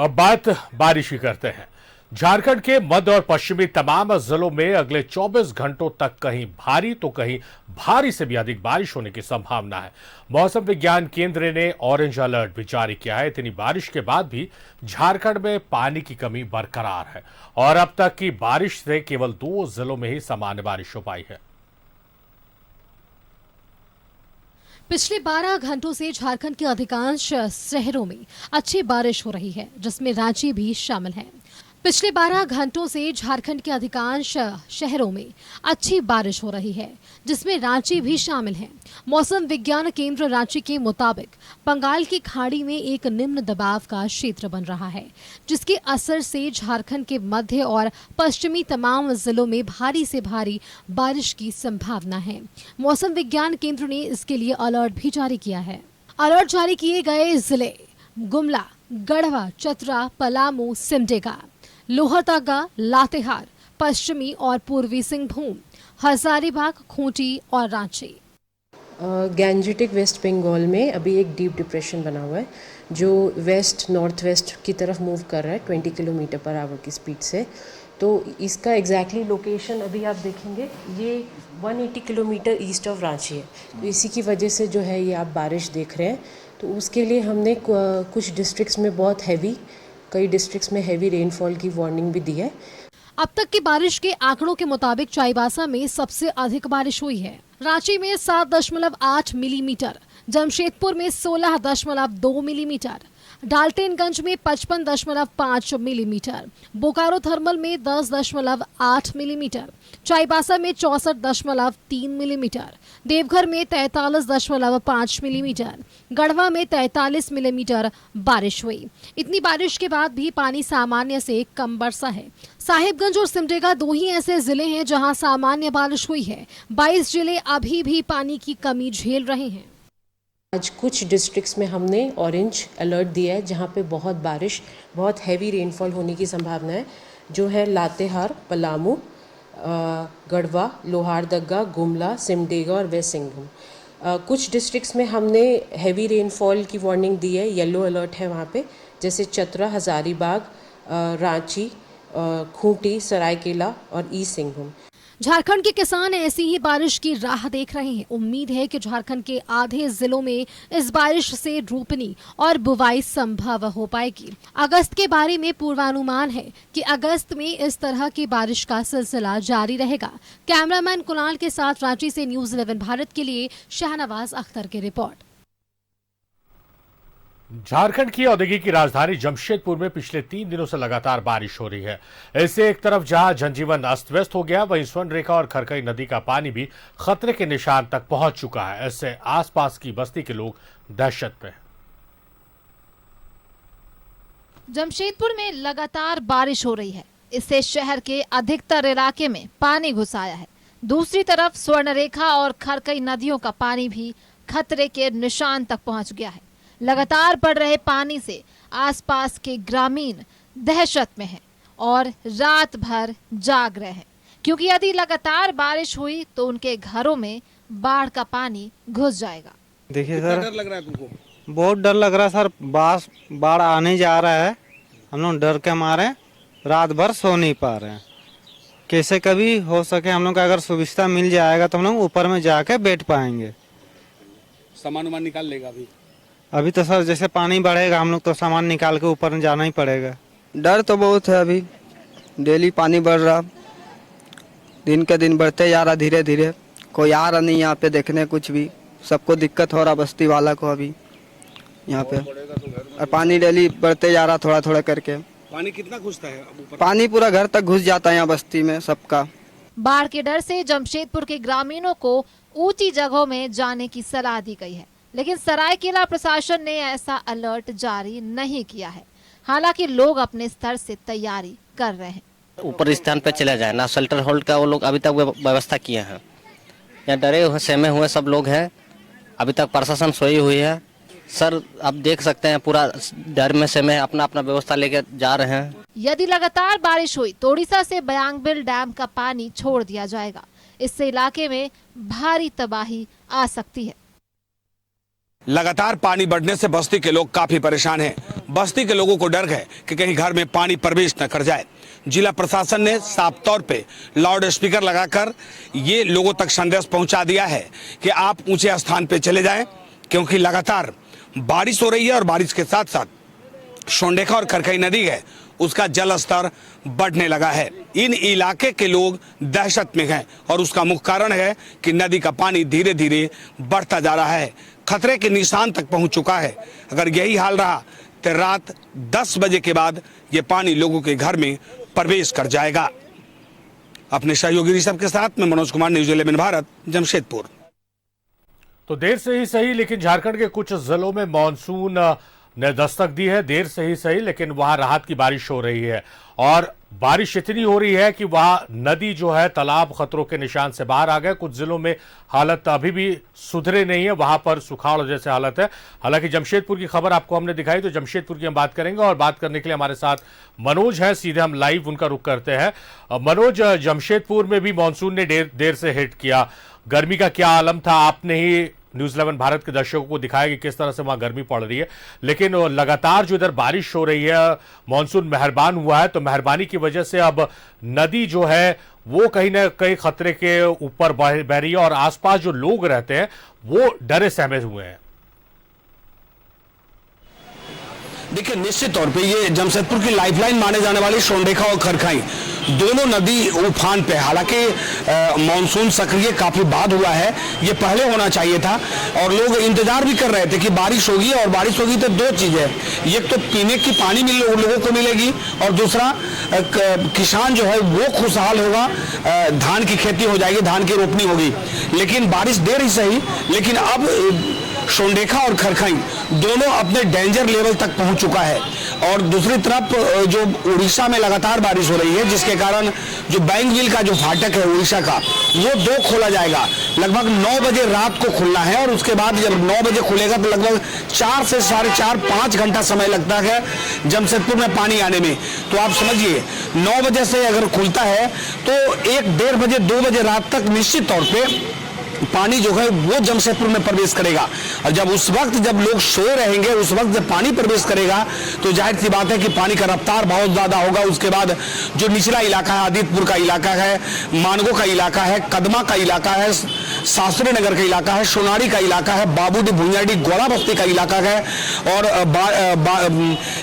अब बात बारिश की करते हैं। झारखंड के मध्य और पश्चिमी तमाम जिलों में अगले 24 घंटों तक कहीं भारी तो कहीं भारी से भी अधिक बारिश होने की संभावना है। मौसम विज्ञान केंद्र ने ऑरेंज अलर्ट भी जारी किया है। इतनी बारिश के बाद भी झारखंड में पानी की कमी बरकरार है और अब तक की बारिश से केवल 2 जिलों में ही सामान्य बारिश हो पाई है। पिछले 12 घंटों से झारखंड के अधिकांश शहरों में अच्छी बारिश हो रही है, जिसमें रांची भी शामिल है। पिछले 12 घंटों से झारखंड के अधिकांश शहरों में अच्छी बारिश हो रही है, जिसमें रांची भी शामिल है। मौसम विज्ञान केंद्र रांची के मुताबिक बंगाल की खाड़ी में एक निम्न दबाव का क्षेत्र बन रहा है, जिसके असर से झारखंड के मध्य और पश्चिमी तमाम जिलों में भारी से भारी बारिश की संभावना है। मौसम विज्ञान केंद्र ने इसके लिए अलर्ट भी जारी किया है। अलर्ट जारी किए गए जिले गुमला, गढ़वा, चतरा, पलामू, सिमडेगा, लोहरदगा, लातेहार, पश्चिमी और पूर्वी सिंहभूम, हजारीबाग, खूंटी और रांची। गैंजेटिक वेस्ट बंगाल में अभी एक डीप डिप्रेशन बना हुआ है जो वेस्ट नॉर्थ वेस्ट की तरफ मूव कर रहा है 20 किलोमीटर पर आवर की स्पीड से। तो इसका एग्जैक्टली लोकेशन अभी आप देखेंगे, ये 180 किलोमीटर ईस्ट ऑफ रांची है। तो इसी की वजह से जो है ये आप बारिश देख रहे हैं। तो उसके लिए हमने कुछ डिस्ट्रिक्ट्स में बहुत हैवी, कई डिस्ट्रिक्ट्स में हैवी रेनफॉल की वार्निंग भी दी है। अब तक की बारिश के आंकड़ों के मुताबिक चाईबासा में सबसे अधिक बारिश हुई है। रांची में 7.8 मिलीमीटर, जमशेदपुर में 16.2 मिलीमीटर, डाल्टनगंज में 55.5 मिलीमीटर, बोकारो थर्मल में 10.8 मिलीमीटर, चाईबासा में 64.3 मिलीमीटर, देवघर में 43.5 मिलीमीटर, गढ़वा में 43 मिलीमीटर बारिश हुई। इतनी बारिश के बाद भी पानी सामान्य से कम बरसा है। साहिबगंज और सिमडेगा 2 ही ऐसे जिले हैं जहां सामान्य बारिश हुई है। 22 जिले अभी भी पानी की कमी झेल रहे हैं। आज कुछ डिस्ट्रिक्ट्स में हमने ऑरेंज अलर्ट दिया है जहां पे बहुत बारिश, बहुत हैवी रेनफॉल होने की संभावना है, जो है लातेहार, पलामू, गढ़वा, लोहारदगा, गुमला, सिमडेगा और वेस्ट सिंहभूम। कुछ डिस्ट्रिक्ट्स में हमने हैवी रेनफॉल की वार्निंग दी है, येलो अलर्ट है वहाँ पे, जैसे चतरा, हजारीबाग, रांची, खूंटी, सरायकेला और ईस्ट सिंहभूम। झारखंड के किसान ऐसी ही बारिश की राह देख रहे हैं। उम्मीद है कि झारखंड के आधे जिलों में इस बारिश से रोपनी और बुवाई संभव हो पाएगी। अगस्त के बारे में पूर्वानुमान है कि अगस्त में इस तरह की बारिश का सिलसिला जारी रहेगा। कैमरामैन कुणाल के साथ रांची से न्यूज़ 11 भारत के लिए शाहनवाज अख्तर की रिपोर्ट। झारखंड की औद्योगिक की राजधानी जमशेदपुर में पिछले 3 दिनों से लगातार बारिश हो रही है। इससे एक तरफ जहां जनजीवन अस्त व्यस्त हो गया, वहीं स्वर्णरेखा और खरकई नदी का पानी भी खतरे के निशान तक पहुंच चुका है। इससे आसपास की बस्ती के लोग दहशत में हैं। जमशेदपुर में लगातार बारिश हो रही है। इससे शहर के अधिकतर इलाके में पानी घुस आया है। दूसरी तरफ स्वर्णरेखा और खरकई नदियों का पानी भी खतरे के निशान तक पहुंच गया है। लगातार बढ़ रहे पानी से आसपास के ग्रामीण दहशत में हैं और रात भर जाग रहे हैं, क्योंकि यदि लगातार बारिश हुई तो उनके घरों में बाढ़ का पानी घुस जाएगा। देखिए सर, डर लग रहा है तुमको? बहुत डर लग रहा है सर, बाढ़ आने जा रहा है। हम लोग डर के मारे रात भर सो नहीं पा रहे हैं। कैसे कभी हो सके हम लोग का अगर सुविधा मिल जाएगा तो हम लोग ऊपर में जाके बैठ पाएंगे। सामान निकाल लेगा अभी तो सर जैसे पानी बढ़ेगा हम लोग तो सामान निकाल के ऊपर जाना ही पड़ेगा। डर तो बहुत है, अभी डेली पानी बढ़ रहा, दिन के दिन बढ़ते जा रहा धीरे धीरे। कोई आ रहा नहीं यहाँ पे देखने, कुछ भी सबको दिक्कत हो रहा, बस्ती वाला को अभी यहाँ पे। और पानी डेली बढ़ते जा रहा थोड़ा थोड़ा करके। पानी कितना घुसता है? पानी पूरा घर तक घुस जाता है यहाँ बस्ती में सबका। बाढ़ के डर से जमशेदपुर के ग्रामीणों को ऊंची जगहों में जाने की सलाह दी गई है, लेकिन सरायकेला प्रशासन ने ऐसा अलर्ट जारी नहीं किया है। हालांकि लोग अपने स्तर से तैयारी कर रहे हैं। ऊपर स्थान पर चला जाए ना, शेल्टर होल्ड का वो लोग अभी तक व्यवस्था किए हैं। यहाँ डरे हुए सहमे हुए सब लोग हैं, अभी तक प्रशासन सोई हुई है। सर आप देख सकते हैं पूरा डर में सहमे अपना अपना व्यवस्था लेकर जा रहे हैं। यदि लगातार बारिश हुई तो ओडिशा से बयांगबिल डैम का पानी छोड़ दिया जाएगा। इससे इलाके में भारी तबाही आ सकती है। लगातार पानी बढ़ने से बस्ती के लोग काफी परेशान हैं। बस्ती के लोगों को डर है कि कहीं घर में पानी प्रवेश न कर जाए। जिला प्रशासन ने साफ तौर पे लाउड स्पीकर लगाकर ये लोगों तक संदेश पहुंचा दिया है कि आप ऊंचे स्थान पे चले जाएं, क्योंकि लगातार बारिश हो रही है और बारिश के साथ साथ सोंडेखा और खरखई नदी है उसका जल स्तर बढ़ने लगा है। इन इलाके के लोग दहशत में हैं और उसका मुख्य कारण है कि नदी का पानी धीरे धीरे बढ़ता जा रहा है, खतरे के निशान तक पहुंच चुका है। अगर यही हाल रहा तो रात 10 बजे के बाद ये पानी लोगों के घर में प्रवेश कर जाएगा। अपने सहयोगी ऋषभ के साथ में मनोज कुमार, न्यूज़ 11 भारत, जमशेदपुर। तो देर से ही सही लेकिन झारखंड के कुछ जिलों में मानसून ने दस्तक दी है। देर से ही सही लेकिन वहां राहत की बारिश हो रही है और बारिश इतनी हो रही है कि वहां नदी जो है तालाब खतरों के निशान से बाहर आ गए। कुछ जिलों में हालत अभी भी सुधरे नहीं है, वहां पर सुखाड़ जैसे हालत है। हालांकि जमशेदपुर की खबर आपको हमने दिखाई, तो जमशेदपुर की हम बात करेंगे और बात करने के लिए हमारे साथ मनोज है। सीधे हम लाइव उनका रुख करते हैं। मनोज, जमशेदपुर में भी मानसून ने देर से हिट किया, गर्मी का क्या आलम था? आपने ही न्यूज़ 11 भारत के दर्शकों को दिखाया कि किस तरह से वहां गर्मी पड़ रही है, लेकिन लगातार जो इधर बारिश हो रही है, मानसून मेहरबान हुआ है, तो मेहरबानी की वजह से अब नदी जो है वो कहीं ना कहीं खतरे के ऊपर बह रही है और आसपास जो लोग रहते हैं वो डरे सहमे हुए हैं। देखिए, निश्चित तौर पे ये जमशेदपुर की लाइफलाइन माने जाने वाली सोंडेखा और खरखई दोनों नदी उफान पे। हालांकि मानसून सक्रिय काफी बाद हुआ है, ये पहले होना चाहिए था और लोग इंतजार भी कर रहे थे कि बारिश होगी। और बारिश होगी तो दो चीजें, एक तो पीने की पानी लोगों को मिलेगी और दूसरा किसान जो है वो खुशहाल होगा, धान की खेती हो जाएगी, धान की रोपनी होगी। लेकिन बारिश देर ही सही, लेकिन अब सोंडेखा और खरखई दोनों अपने डेंजर लेवल तक पहुंच चुका है। और दूसरी तरफ जो उड़ीसा में लगातार बारिश हो रही है, जिसके कारण जो बैंगविल का जो फाटक है उड़ीसा का, वो 2 खोला जाएगा। लगभग 9 बजे रात को खुलना है और उसके बाद जब 9 बजे खुलेगा तो लगभग 4 से 4.5-5 घंटा समय लगता है जमशेदपुर में पानी आने में। तो आप समझिए 9 बजे से अगर खुलता है तो 1-1.5 बजे 2 बजे रात तक निश्चित तौर पे पानी जो है वो जमशेदपुर में प्रवेश करेगा। और जब उस वक्त जब लोग सोए रहेंगे, उस वक्त जब पानी प्रवेश करेगा तो जाहिर सी बात है कि पानी का रफ्तार बहुत ज्यादा होगा। उसके बाद जो निचला इलाका है, आदितपुर का इलाका है, मानगो का इलाका है, कदमा का इलाका है, शास्त्री नगर का इलाका है, सोनारी का इलाका है, बाबूडी, भुइयाडी, गोला बस्ती का इलाका है और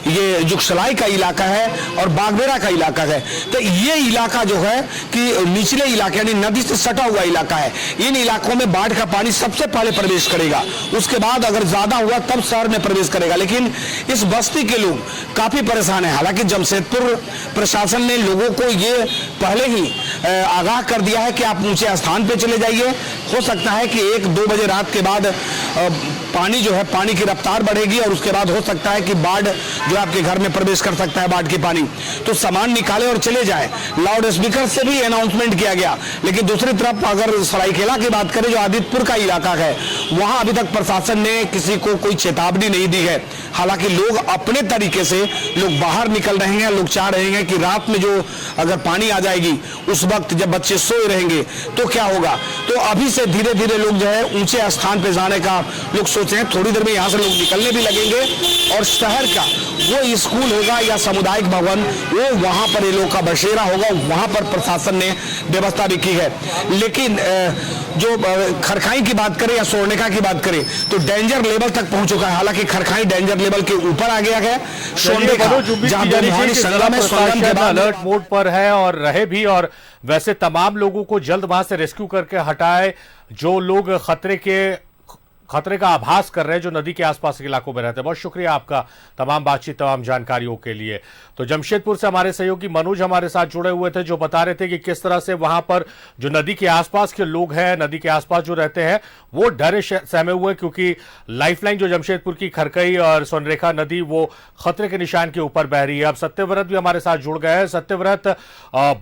ये जुगसलाई का इलाका है और बागबेरा का इलाका है। तो ये इलाका जो है कि निचले इलाके यानी नदी से सटा हुआ इलाका है। इन इलाकों में बाढ़ का पानी सबसे पहले प्रवेश करेगा, उसके बाद अगर ज्यादा हुआ तब शहर में प्रवेश करेगा। लेकिन इस बस्ती के लोग काफी परेशान हैं। हालांकि जमशेदपुर प्रशासन ने लोगों को ये पहले ही आगाह कर दिया है कि आप ऊंचे स्थान पे चले जाइए। हो सकता है कि 1-2 बजे रात के बाद पानी जो है, पानी की रफ्तार बढ़ेगी और उसके बाद हो सकता है कि बाढ़ जो आपके घर में प्रवेश कर सकता है, बाढ़ की पानी। तो सामान निकाले और चले जाए। लाउड स्पीकर से भी अनाउंसमेंट किया गया। लेकिन दूसरी तरफ अगर सरायकेला की बात करें, जो आदितपुर का इलाका है, वहां अभी तक प्रशासन ने किसी को कोई चेतावनी नहीं दी है। हालांकि लोग अपने तरीके से लोग बाहर निकल रहे हैं। लोग चाह रहे हैं कि रात में जो अगर पानी आ जाएगी, उस वक्त जब बच्चे सोए रहेंगे तो क्या होगा। तो अभी से धीरे धीरे लोग जो है ऊंचे स्थान पे जाने का लोग सोच रहे हैं। थोड़ी देर में यहाँ से लोग निकलने भी लगेंगे और शहर का वो स्कूल होगा या सामुदायिक भवन, वो वहां पर ये लोग का बसेरा होगा, वहां पर प्रशासन ने व्यवस्था भी की है। लेकिन जो खरखई की बात करें या सोंडेखा की बात करें तो डेंजर लेवल तक पहुंच चुका है। हालांकि खरखई डेंजर लेवल के ऊपर आ गया है। सोंडेखा अलर्ट मोड पर है और रहे भी, और वैसे तमाम लोगों को जल्द वहां से रेस्क्यू करके हटाए जो लोग खतरे का आभास कर रहे हैं, जो नदी के आसपास के इलाकों में रहते हैं। बहुत शुक्रिया आपका तमाम बातचीत, तमाम जानकारियों के लिए। तो जमशेदपुर से हमारे सहयोगी मनोज हमारे साथ जुड़े हुए थे, जो बता रहे थे कि किस तरह से वहां पर जो नदी के आसपास के लोग हैं, नदी के आसपास जो रहते हैं, वो डरे सहमे हुए, क्योंकि लाइफलाइन जो जमशेदपुर की खरखई और सोंडेखा नदी वो खतरे के निशान के ऊपर बह रही है। अब सत्यव्रत भी हमारे साथ जुड़ गए हैं। सत्यव्रत,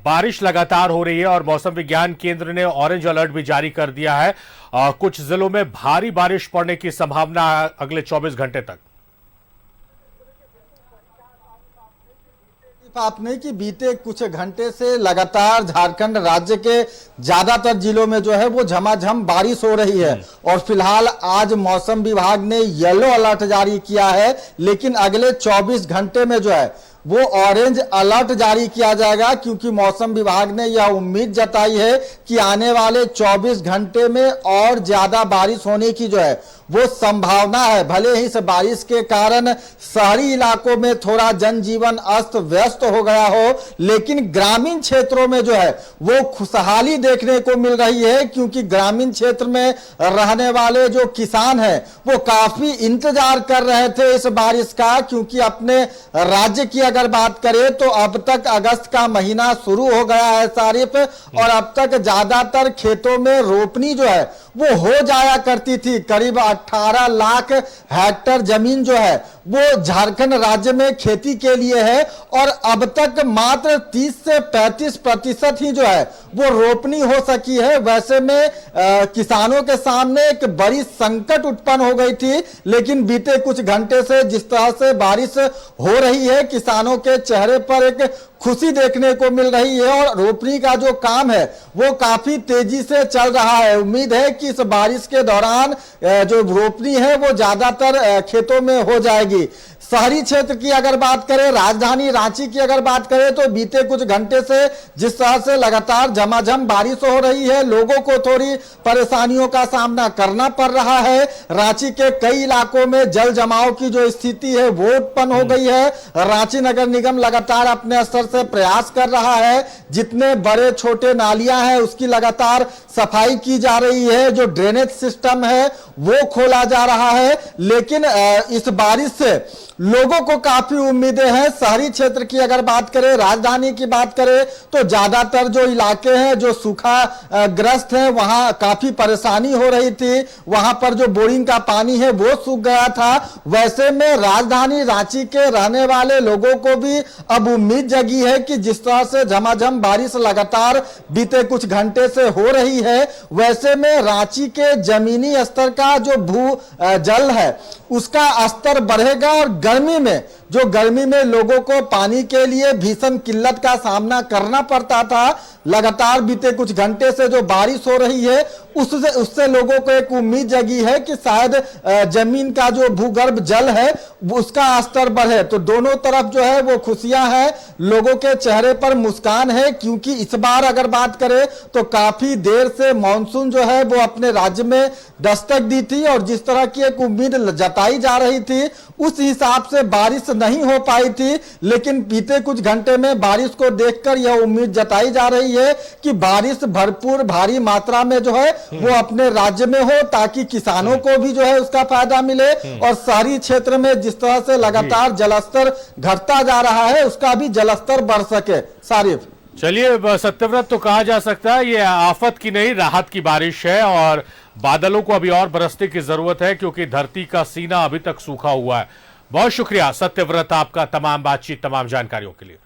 बारिश लगातार हो रही है और मौसम विज्ञान केंद्र ने ऑरेंज अलर्ट भी जारी कर दिया है। कुछ जिलों में भारी बारिश पड़ने की संभावना अगले 24 घंटे तक। बात नहीं कि बीते कुछ घंटे से लगातार झारखंड राज्य के ज्यादातर जिलों में जो है वो झमाझम बारिश हो रही है और फिलहाल आज मौसम विभाग ने येलो अलर्ट जारी किया है, लेकिन अगले 24 घंटे में जो है वो ऑरेंज अलर्ट जारी किया जाएगा, क्योंकि मौसम विभाग ने यह उम्मीद जताई है कि आने वाले 24 घंटे में और ज्यादा बारिश होने की जो है वो संभावना है। भले ही इस बारिश के कारण शहरी इलाकों में थोड़ा जनजीवन अस्त व्यस्त हो गया हो, लेकिन ग्रामीण क्षेत्रों में जो है वो खुशहाली देखने को मिल रही है, क्योंकि ग्रामीण क्षेत्र में रहने वाले जो किसान हैं वो काफी इंतजार कर रहे थे इस बारिश का, क्योंकि अपने राज्य की अगर बात करें तो अब तक अगस्त का महीना शुरू हो गया है सारिफ, और अब तक ज्यादातर खेतों में रोपनी जो है वो हो जाया करती थी। करीब 18 लाख हेक्टेयर जमीन जो है वो झारखंड राज्य में खेती के लिए है, और अब तक मात्र 30 से 35% ही जो है वो रोपनी हो सकी है। वैसे में किसानों के सामने एक बड़ी संकट उत्पन्न हो गई थी, लेकिन बीते कुछ घंटे से जिस तरह से बारिश हो रही है, किसानों के चेहरे पर एक खुशी देखने को मिल रही है और रोपनी का जो काम है वो काफी तेजी से चल रहा है। उम्मीद है कि इस बारिश के दौरान जो रोपनी है वो ज्यादातर खेतों में हो जाएगी। शहरी क्षेत्र की अगर बात करें, राजधानी रांची की अगर बात करें, तो बीते कुछ घंटे से जिस तरह से लगातार झमाझम बारिश हो रही है, लोगों को थोड़ी परेशानियों का सामना करना पड़ रहा है। रांची के कई इलाकों में जल जमाव की जो स्थिति है वो उत्पन्न हो गई है। रांची नगर निगम लगातार अपने स्तर से प्रयास कर रहा है, जितने बड़े छोटे नालियां हैं उसकी लगातार सफाई की जा रही है, जो ड्रेनेज सिस्टम है वो खोला जा रहा है। लेकिन इस बारिश से लोगों को काफी उम्मीदें हैं। शहरी क्षेत्र की अगर बात करें, राजधानी की बात करें, तो ज्यादातर जो इलाके हैं जो सूखा ग्रस्त हैं वहां काफी परेशानी हो रही थी, वहां पर जो बोरिंग का पानी है वो सूख गया था। वैसे में राजधानी रांची के रहने वाले लोगों को भी अब उम्मीद जगी है कि जिस तरह से झमाझम बारिश लगातार बीते कुछ घंटे से हो रही है, वैसे में रांची के जमीनी स्तर का जो भू जल है उसका स्तर बढ़ेगा, और गर्मी में लोगों को पानी के लिए भीषण किल्लत का सामना करना पड़ता था। लगातार बीते कुछ घंटे से जो बारिश हो रही है उससे लोगों को एक उम्मीद जगी है कि शायद जमीन का जो भूगर्भ जल है उसका स्तर बढ़े। तो दोनों तरफ जो है वो खुशियां हैं, लोगों के चेहरे पर मुस्कान है, क्योंकि इस बार अगर बात करें तो काफी देर से मानसून जो है वो अपने राज्य में दस्तक दी थी, और जिस तरह की एक उम्मीद जताई जा रही थी उस हिसाब से बारिश नहीं हो पाई थी। लेकिन बीते कुछ घंटे में बारिश को देखकर यह उम्मीद जताई जा रही है कि बारिश भरपूर भारी मात्रा में जो है वो अपने राज्य में हो, ताकि किसानों को भी जो है उसका फायदा मिले, और शहरी क्षेत्र में जिस तरह से लगातार जलस्तर घटता जा रहा है उसका भी जलस्तर बढ़ सके। सारिफ, चलिए सत्यव्रत, तो कहा जा सकता है ये आफत की नहीं राहत की बारिश है, और बादलों को अभी और बरसने की जरूरत है, क्योंकि धरती का सीना अभी तक सूखा हुआ है। बहुत शुक्रिया सत्यव्रत आपका तमाम बातचीत, तमाम जानकारियों के लिए।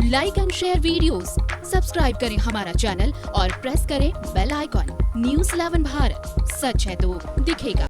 Like and share videos, subscribe करें हमारा चैनल और प्रेस करें बेल आइकॉन। न्यूज़ 11 भारत, सच है तो दिखेगा।